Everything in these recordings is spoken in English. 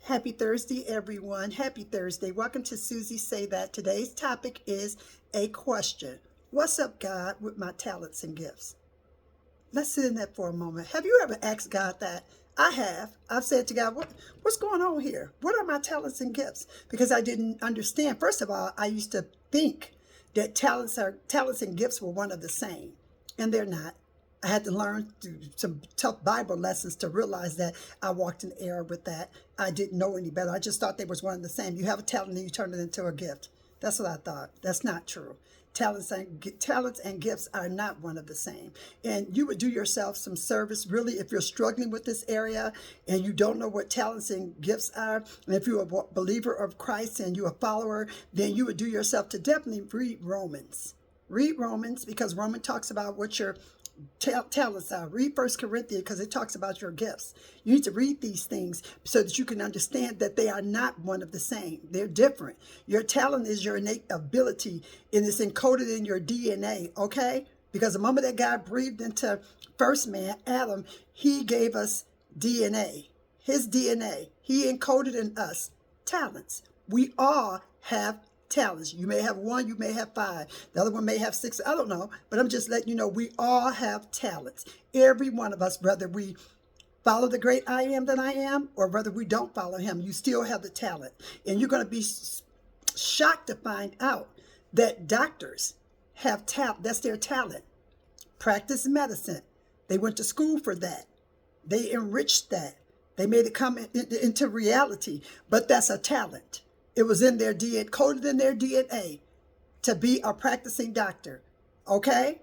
Happy Thursday, everyone. Happy Thursday. Welcome to Susie Say That. Today's topic is a question. What's up, God, with my talents and gifts? Let's sit in that for a moment. Have you ever asked God that? I have. I've said to God, what's going on here? What are my talents and gifts? Because I didn't understand. First of all, I used to think that talents and gifts were one of the same, and they're not. I had to learn through some tough Bible lessons to realize that I walked in error with that. I didn't know any better. I just thought they was one and the same. You have a talent and you turn it into a gift. That's what I thought. That's not true. Talents and gifts are not one of the same. And you would do yourself some service, really, if you're struggling with this area and you don't know what talents and gifts are. And if you're a believer of Christ and you're a follower, then you would do yourself to definitely read Romans. Read Romans, because Romans talks about what your talents are. Read First Corinthians, because it talks about your gifts. You need to read these things so that you can understand that they are not one of the same. They're different. Your talent is your innate ability, and it's encoded in your DNA, okay? Because the moment that God breathed into first man, Adam, he gave us DNA. His DNA. He encoded in us talents. We all have talents. You may have one, you may have five. The other one may have six. I don't know. But I'm just letting you know we all have talents. Every one of us, whether we follow the great I am that I am or whether we don't follow him, you still have the talent. And you're going to be shocked to find out that doctors have talent. That's their talent. Practice medicine. They went to school for that. They enriched that. They made it come into reality. But that's a talent. It was in their DNA, coded in their DNA to be a practicing doctor. Okay?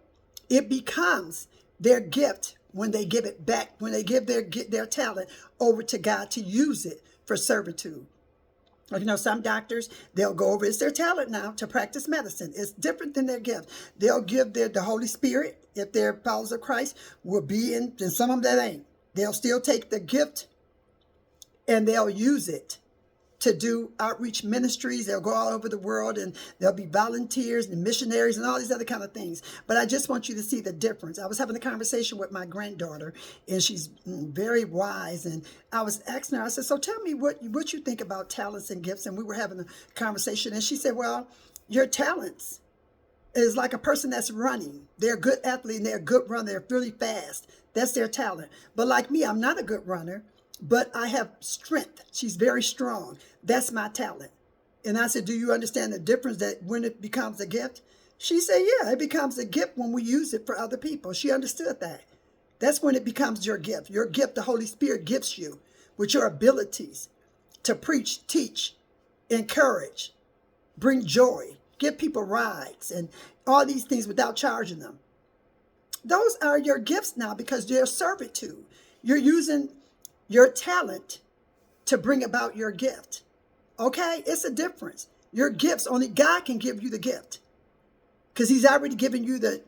It becomes their gift when they give it back, when they give their talent over to God to use it for servitude. You know, some doctors, they'll go over, it's their talent now to practice medicine. It's different than their gift. They'll give the Holy Spirit, if they're followers of Christ, will be in, and some of them that ain't. They'll still take the gift and they'll use it to do outreach ministries. They'll go all over the world and there'll be volunteers and missionaries and all these other kind of things. But I just want you to see the difference. I was having a conversation with my granddaughter, and she's very wise. And I was asking her, I said, so tell me what you think about talents and gifts. And we were having a conversation, and she said, well, your talents is like a person that's running. They're a good athlete and they're a good runner. They're really fast. That's their talent. But like me, I'm not a good runner, but I have strength. She's very strong. That's my talent. And I said, do you understand the difference that when it becomes a gift? She said, yeah, it becomes a gift when we use it for other people. She understood that. That's when it becomes your gift. Your gift, the Holy Spirit gives you with your abilities to preach, teach, encourage, bring joy, give people rides, and all these things without charging them. Those are your gifts now because they're servitude. You're using your talent to bring about your gift. Okay? It's a difference. Your gifts, only God can give you the gift because he's already given you the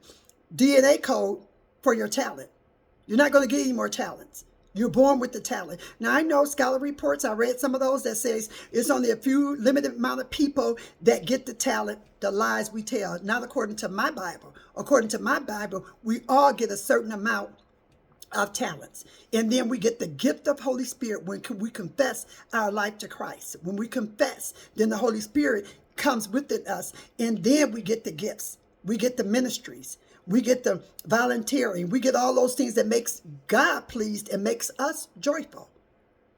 DNA code for your talent. You're not going to get any more talents. You're born with the talent. Now, I know scholar reports, I read some of those that says it's only a few limited amount of people that get the talent, the lies we tell. Not according to my Bible. According to my Bible, we all get a certain amount of talents. And then we get the gift of Holy Spirit when we confess our life to Christ. When we confess, then the Holy Spirit comes within us, and then we get the gifts. We get the ministries. We get the volunteering. We get all those things that makes God pleased and makes us joyful.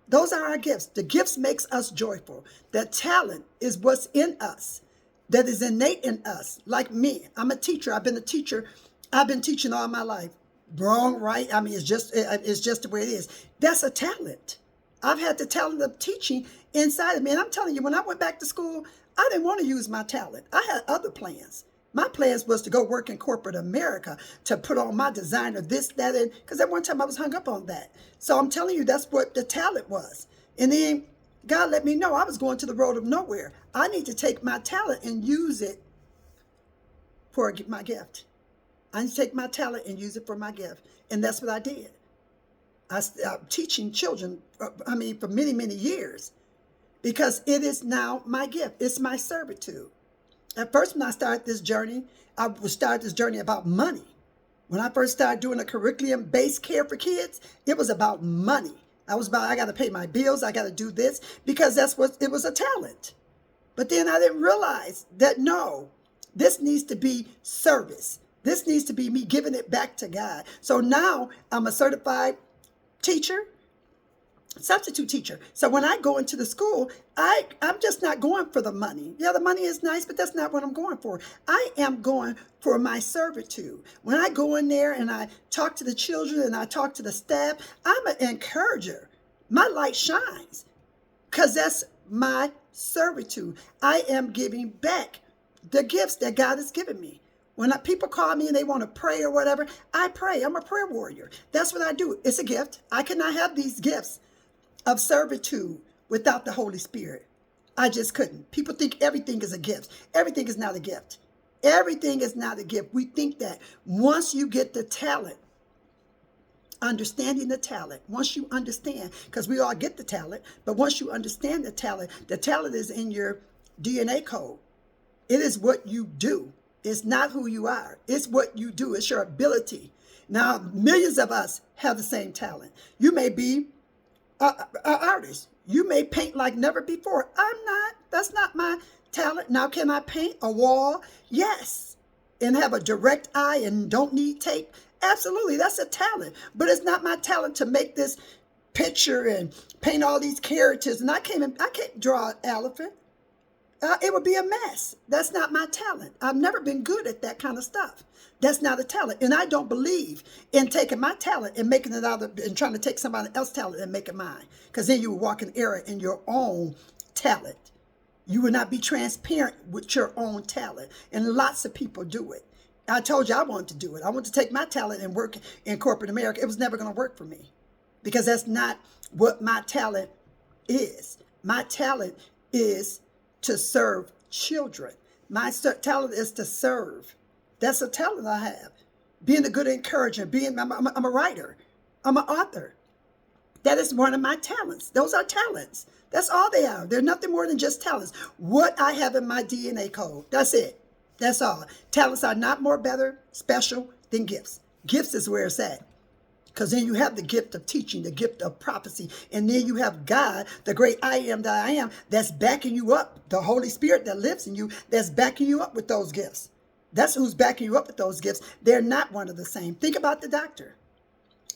Those are our gifts. The gifts makes us joyful. The talent is what's in us, that is innate in us. Like me, I'm a teacher. I've been a teacher. I've been teaching all my life. Wrong, right? I mean, it's just the way it is. That's a talent. I've had the talent of teaching inside of me. And I'm telling you, when I went back to school, I didn't want to use my talent. I had other plans. My plans was to go work in corporate America, to put on my designer, this, that, and because at one time I was hung up on that. So I'm telling you, that's what the talent was. And then God let me know I was going to the road of nowhere. I need to take my talent and use it for my gift. I need to take my talent and use it for my gift. And that's what I did. I'm teaching children, for many, many years, because it is now my gift. It's my servitude. At first, when I started this journey, I would start this journey about money. When I first started doing a curriculum-based care for kids, it was about money. I got to pay my bills. I got to do this because that's what it was, a talent. But then I didn't realize that no, this needs to be service. This needs to be me giving it back to God. So now I'm a certified teacher, substitute teacher. So when I go into the school, I'm just not going for the money. Yeah, the money is nice, but that's not what I'm going for. I am going for my servitude. When I go in there and I talk to the children and I talk to the staff, I'm an encourager. My light shines because that's my servitude. I am giving back the gifts that God has given me. When people call me and they want to pray or whatever, I pray. I'm a prayer warrior. That's what I do. It's a gift. I cannot have these gifts of servitude without the Holy Spirit. I just couldn't. People think everything is a gift. Everything is not a gift. Everything is not a gift. We think that once you get the talent, understanding the talent, once you understand, because we all get the talent, but once you understand the talent is in your DNA code. It is what you do. It's not who you are. It's what you do. It's your ability. Now, millions of us have the same talent. You may be an artist. You may paint like never before. I'm not. That's not my talent. Now, can I paint a wall? Yes. And have a direct eye and don't need tape? Absolutely. That's a talent. But it's not my talent to make this picture and paint all these characters. And I can't draw an elephant. It would be a mess. That's not my talent. I've never been good at that kind of stuff. That's not a talent. And I don't believe in taking my talent and making it and trying to take somebody else's talent and make it mine. Because then you would walk in error in your own talent. You would not be transparent with your own talent. And lots of people do it. I told you I wanted to do it. I wanted to take my talent and work in corporate America. It was never going to work for me. Because that's not what my talent is. My talent is to serve children. My talent is to serve. That's a talent I have. Being a good encourager, I'm a writer. I'm an author. That is one of my talents. Those are talents. That's all they are. They're nothing more than just talents. What I have in my DNA code. That's it. That's all. Talents are not more better, special than gifts. Gifts is where it's at. Because then you have the gift of teaching, the gift of prophecy. And then you have God, the great I am that I am, that's backing you up. The Holy Spirit that lives in you, that's backing you up with those gifts. That's who's backing you up with those gifts. They're not one of the same. Think about the doctor.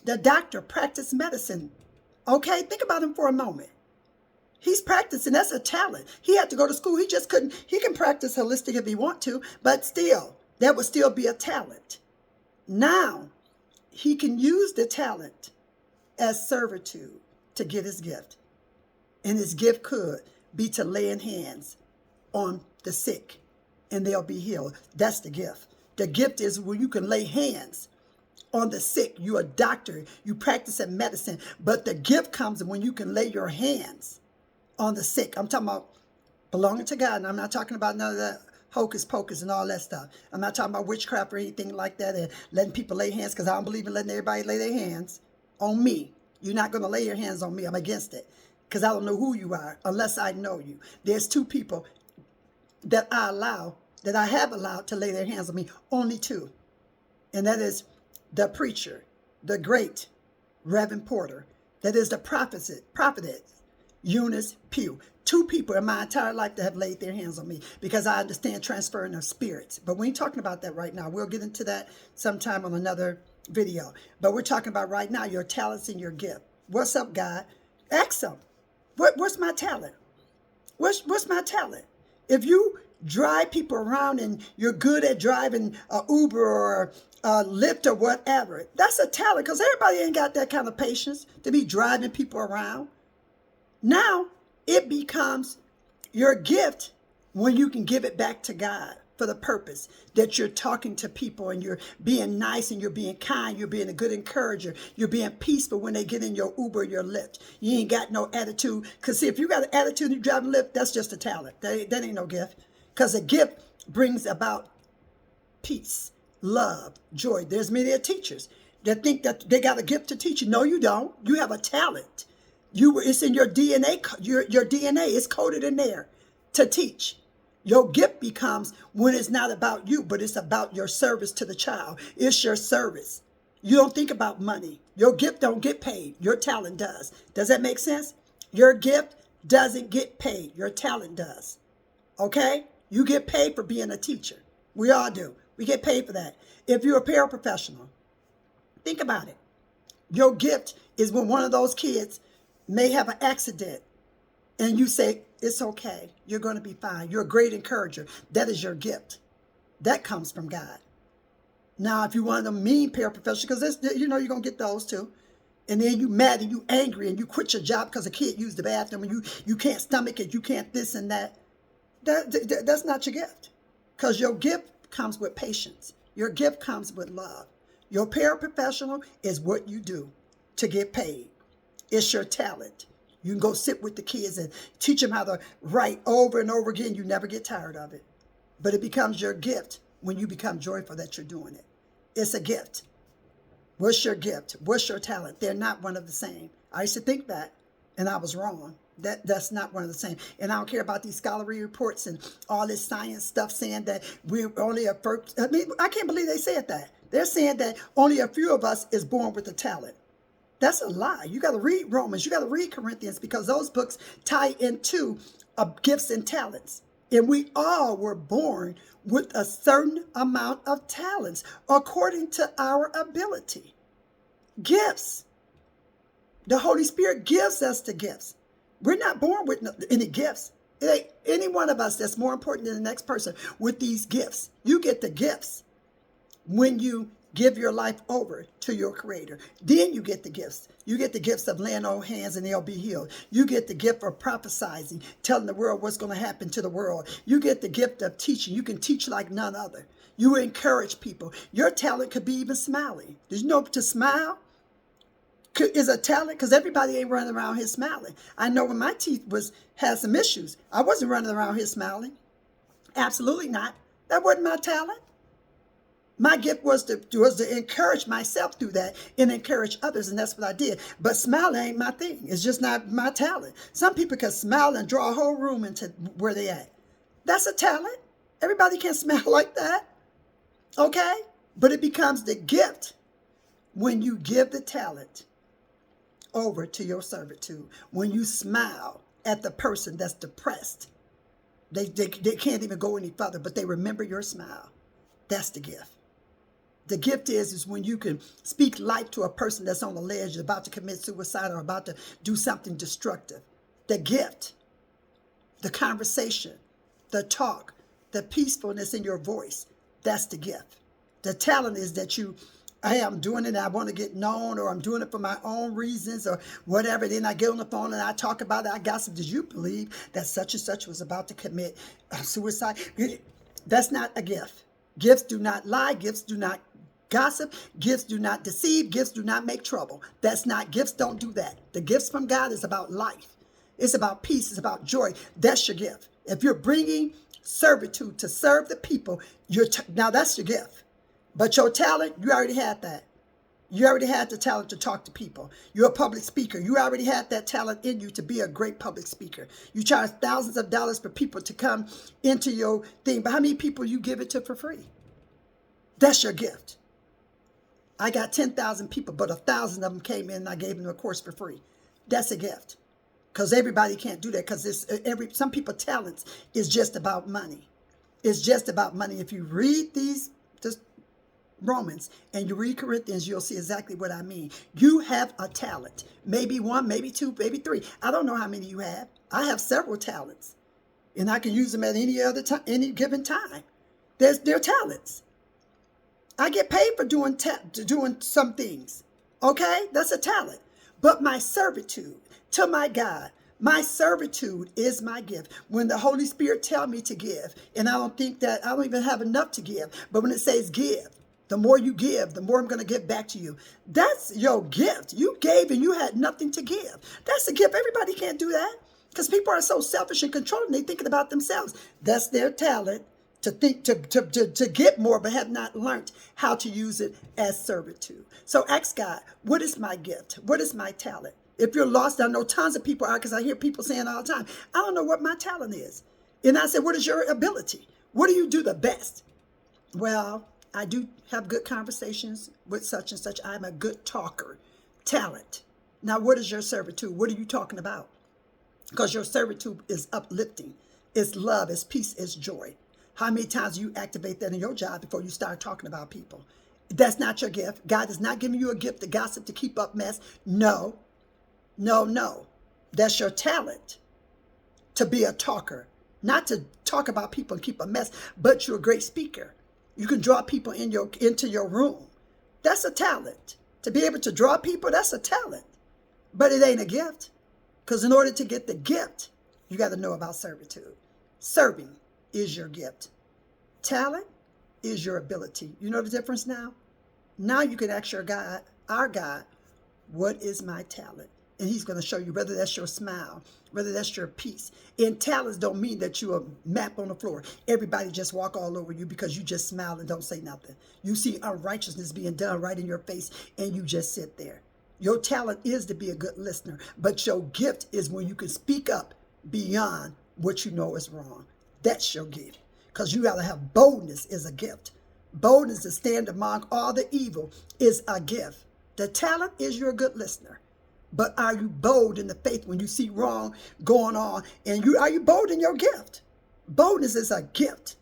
The doctor practiced medicine. Okay, think about him for a moment. He's practicing. That's a talent. He had to go to school. He just couldn't. He can practice holistic if he want to, but still, that would still be a talent. Now, he can use the talent as servitude to get his gift. And his gift could be to laying hands on the sick and they'll be healed. That's the gift. The gift is when you can lay hands on the sick. You're a doctor. You practice in medicine. But the gift comes when you can lay your hands on the sick. I'm talking about belonging to God. And I'm not talking about none of that hocus pocus and all that stuff. I'm not talking about witchcraft or anything like that and letting people lay hands, because I don't believe in letting everybody lay their hands on me. You're not going to lay your hands on me. I'm against it because I don't know who you are unless I know you. There's two people that I have allowed to lay their hands on me, only two. And that is the preacher, the great Reverend Porter. That is the prophetess, Eunice Pugh. Two people in my entire life that have laid their hands on me because I understand transferring of spirits. But we ain't talking about that right now. We'll get into that sometime on another video. But we're talking about right now your talents and your gift. What's up, God? Ask them. What's my talent? What's my talent? If you drive people around and you're good at driving a Uber or a Lyft or whatever, that's a talent, because everybody ain't got that kind of patience to be driving people around. Now, it becomes your gift when you can give it back to God for the purpose that you're talking to people and you're being nice and you're being kind, you're being a good encourager, you're being peaceful when they get in your Uber, your Lyft. You ain't got no attitude. Because see, if you got an attitude and you drive a Lyft, that's just a talent. That ain't no gift. Because a gift brings about peace, love, joy. There's many teachers that think that they got a gift to teach you. No, you don't. You have a talent. It's in your DNA. Your DNA is coded in there to teach. Your gift becomes when it's not about you, but it's about your service to the child. It's your service. You don't think about money Your gift don't get paid. Your talent does. Does that make sense? Your gift doesn't get paid. Your talent does. Okay? You get paid for being a teacher. We all do. We get paid for that. If you're a paraprofessional, think about it. Your gift is when one of those kids may have an accident and you say, it's okay. You're going to be fine. You're a great encourager. That is your gift. That comes from God. Now, if you want them mean paraprofessionals, because you're going to get those too. And then you mad and you angry and you quit your job because a kid used the bathroom and you can't stomach it, you can't this and that. That's not your gift. Because your gift comes with patience. Your gift comes with love. Your paraprofessional is what you do to get paid. It's your talent. You can go sit with the kids and teach them how to write over and over again. You never get tired of it. But it becomes your gift when you become joyful that you're doing it. It's a gift. What's your gift? What's your talent? They're not one of the same. I used to think that, and I was wrong. That's not one of the same. And I don't care about these scholarly reports and all this science stuff saying that we're only a first. I mean, I can't believe they said that. They're saying that only a few of us is born with a talent. That's a lie. You got to read Romans. You got to read Corinthians because those books tie into gifts and talents. And we all were born with a certain amount of talents according to our ability. Gifts. The Holy Spirit gives us the gifts. We're not born with any gifts. It ain't any one of us that's more important than the next person with these gifts. You get the gifts when you give your life over to your Creator. Then you get the gifts. You get the gifts of laying on hands and they'll be healed. You get the gift of prophesizing, telling the world what's going to happen to the world. You get the gift of teaching. You can teach like none other. You encourage people. Your talent could be even smiling. Did you know to smile is a talent? Because everybody ain't running around here smiling. I know when my teeth had some issues, I wasn't running around here smiling. Absolutely not. That wasn't my talent. My gift was to encourage myself through that and encourage others, and that's what I did. But smiling ain't my thing. It's just not my talent. Some people can smile and draw a whole room into where they at. That's a talent. Everybody can't smile like that. Okay? But it becomes the gift when you give the talent over to your servitude. When you smile at the person that's depressed. They can't even go any further, but they remember your smile. That's the gift. The gift is when you can speak life to a person that's on the ledge, about to commit suicide or about to do something destructive. The gift, the conversation, the talk, the peacefulness in your voice, that's the gift. The talent is that hey, I'm doing it and I want to get known, or I'm doing it for my own reasons or whatever. Then I get on the phone and I talk about it. I gossip. Did you believe that such and such was about to commit suicide? That's not a gift. Gifts do not lie. Gifts do not gossip. Gifts do not deceive. Gifts do not make trouble. That's not, gifts don't do that. The gifts from God is about life. It's about peace. It's about joy. That's your gift. If you're bringing servitude to serve the people, now that's your gift. But your talent, you already had that. You already had the talent to talk to people. You're a public speaker. You already had that talent in you to be a great public speaker. You charge thousands of dollars for people to come into your thing. But how many people you give it to for free? That's your gift. I got 10,000 people, but 1,000 of them came in and I gave them a course for free. That's a gift. Because everybody can't do that, because some people's talents is just about money. It's just about money. If you read these Romans and you read Corinthians, you'll see exactly what I mean. You have a talent. Maybe one, maybe two, maybe three. I don't know how many you have. I have several talents. And I can use them at any other time, any given time. They're talents. I get paid for doing some things. Okay? That's a talent. But my servitude to my God, my servitude is my gift. When the Holy Spirit tells me to give, and I don't even have enough to give, but when it says give, the more you give, the more I'm going to give back to you. That's your gift. You gave and you had nothing to give. That's a gift. Everybody can't do that because people are so selfish and controlling. They're thinking about themselves. That's their talent, to think to get more, but have not learned how to use it as servitude. So ask God, what is my gift? What is my talent? If you're lost, I know tons of people are, because I hear people saying all the time, I don't know what my talent is. And I said, what is your ability? What do you do the best? Well, I do have good conversations with such and such. I'm a good talker. talent. Now, what is your servitude? What are you talking about? Because your servitude is uplifting. It's love, it's peace, it's joy. How many times do you activate that in your job before you start talking about people? That's not your gift. God is not giving you a gift to gossip, to keep up mess. No, no, no. That's your talent, to be a talker. Not to talk about people and keep a mess, but you're a great speaker. You can draw people into your room. That's a talent. To be able to draw people, that's a talent. But it ain't a gift. Because in order to get the gift, you got to know about servitude. Serving is your gift. Talent is your ability. You know the difference now? Now you can ask your God, our God, what is my talent? And he's going to show you whether that's your smile, whether that's your peace. And talents don't mean that you're a map on the floor. Everybody just walk all over you because you just smile and don't say nothing. You see unrighteousness being done right in your face and you just sit there. Your talent is to be a good listener, but your gift is when you can speak up beyond what you know is wrong. That's your gift, because you got to have boldness is a gift. Boldness to stand among all the evil is a gift. The talent is you're a good listener. But are you bold in the faith when you see wrong going on? And are you bold in your gift? Boldness is a gift.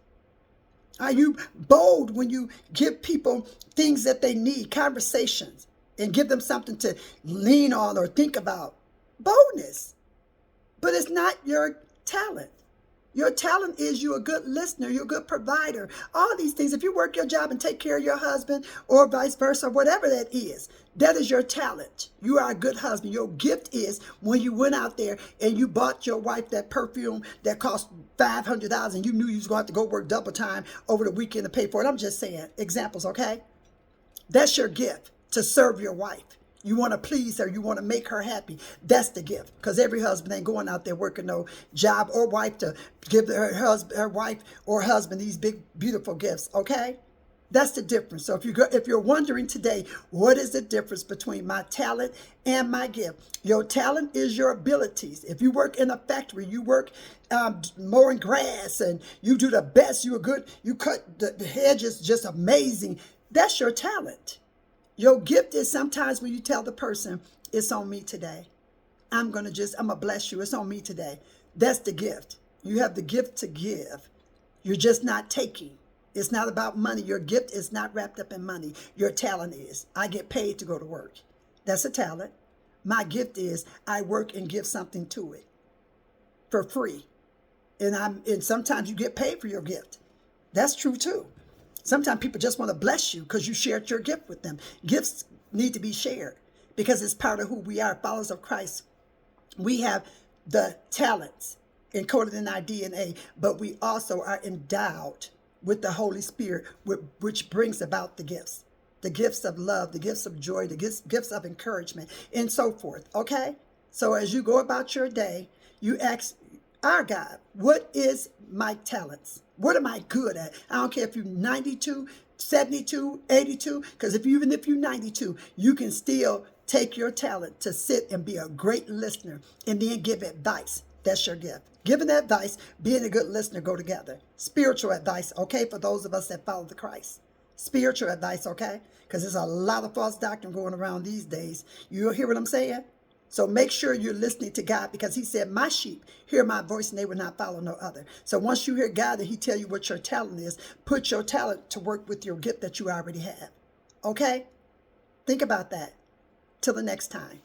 Are you bold when you give people things that they need, conversations, and give them something to lean on or think about? Boldness. But it's not your talent. Your talent is you're a good listener, you're a good provider. All these things, if you work your job and take care of your husband or vice versa, whatever that is your talent. You are a good husband. Your gift is when you went out there and you bought your wife that perfume that cost $500 and you knew you was going to have to go work double time over the weekend to pay for it. I'm just saying examples, okay? That's your gift, to serve your wife. You want to please her. You want to make her happy. That's the gift. Because every husband ain't going out there working no job or wife to give her wife or husband these big, beautiful gifts. Okay? That's the difference. So if you're wondering today, what is the difference between my talent and my gift? Your talent is your abilities. If you work in a factory, you work mowing grass and you do the best, you're good, you cut the hedges just amazing. That's your talent. Your gift is sometimes when you tell the person, it's on me today. I'm going to bless you. It's on me today. That's the gift. You have the gift to give. You're just not taking. It's not about money. Your gift is not wrapped up in money. Your talent is, I get paid to go to work. That's a talent. My gift is, I work and give something to it for free. And sometimes you get paid for your gift. That's true too. Sometimes people just want to bless you because you shared your gift with them. Gifts need to be shared because it's part of who we are, followers of Christ. We have the talents encoded in our DNA, but we also are endowed with the Holy Spirit, which brings about the gifts of love, the gifts of joy, the gifts of encouragement, and so forth. Okay? So as you go about your day, you ask our God, what is my talents? What am I good at? I don't care if you're 92, 72, 82, because even if you're 92, you can still take your talent to sit and be a great listener and then give advice. That's your gift. Giving advice, being a good listener go together. Spiritual advice, okay, for those of us that follow the Christ. Spiritual advice, okay? Because there's a lot of false doctrine going around these days. You hear what I'm saying? So make sure you're listening to God, because he said, my sheep hear my voice and they will not follow no other. So once you hear God and he tell you what your talent is, put your talent to work with your gift that you already have. Okay? Think about that. Till the next time.